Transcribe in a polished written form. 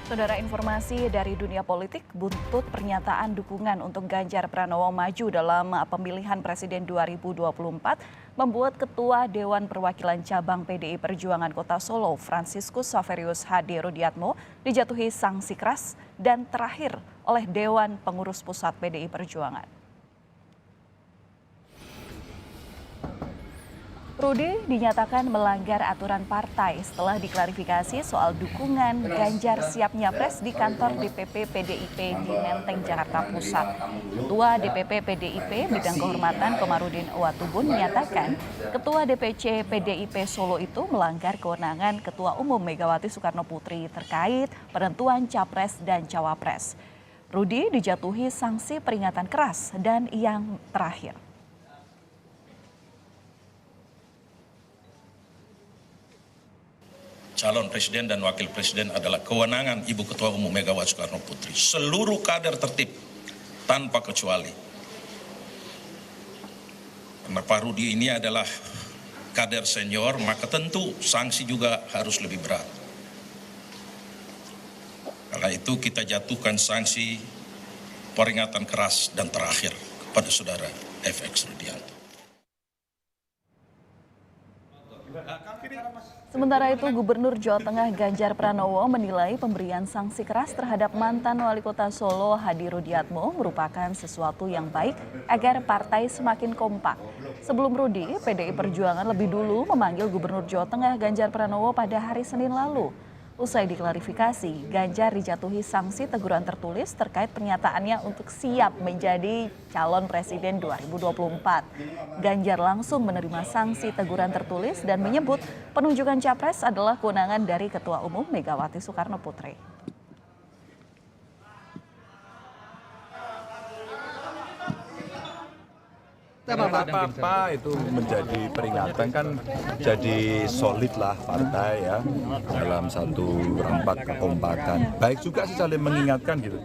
Saudara, informasi dari dunia politik, buntut pernyataan dukungan untuk Ganjar Pranowo maju dalam pemilihan Presiden 2024 membuat Ketua Dewan Perwakilan Cabang PDI Perjuangan Kota Solo, Franciscus Saverius Hadi Rudiatmo, dijatuhi sanksi keras dan terakhir oleh Dewan Pengurus Pusat PDI Perjuangan. Rudi dinyatakan melanggar aturan partai setelah diklarifikasi soal dukungan Ganjar siap nyapres di kantor DPP PDIP di Menteng, Jakarta Pusat. Ketua DPP PDIP Bidang Kehormatan Komarudin Watubun menyatakan Ketua DPC PDIP Solo itu melanggar kewenangan Ketua Umum Megawati Soekarno Putri terkait penentuan capres dan cawapres. Rudi dijatuhi sanksi peringatan keras dan yang terakhir. Calon presiden dan wakil presiden adalah kewenangan Ibu Ketua Umum Megawati Soekarno Putri. Seluruh kader tertib tanpa kecuali. Karena Pak Rudi ini adalah kader senior, maka tentu sanksi juga harus lebih berat. Karena itu kita jatuhkan sanksi peringatan keras dan terakhir kepada saudara FX Rudianto. Sementara itu, Gubernur Jawa Tengah Ganjar Pranowo menilai pemberian sanksi keras terhadap mantan Wali Kota Solo Hadi Rudiatmo merupakan sesuatu yang baik agar partai semakin kompak. Sebelum Rudi, PDI Perjuangan lebih dulu memanggil Gubernur Jawa Tengah Ganjar Pranowo pada hari Senin lalu. Usai diklarifikasi, Ganjar dijatuhi sanksi teguran tertulis terkait pernyataannya untuk siap menjadi calon presiden 2024. Ganjar langsung menerima sanksi teguran tertulis dan menyebut penunjukan capres adalah kewenangan dari Ketua Umum Megawati Soekarno Putri. Apa itu menjadi peringatan, kan jadi solid lah partai ya dalam satu rampat kekompakan. Baik juga sih saling mengingatkan gitu.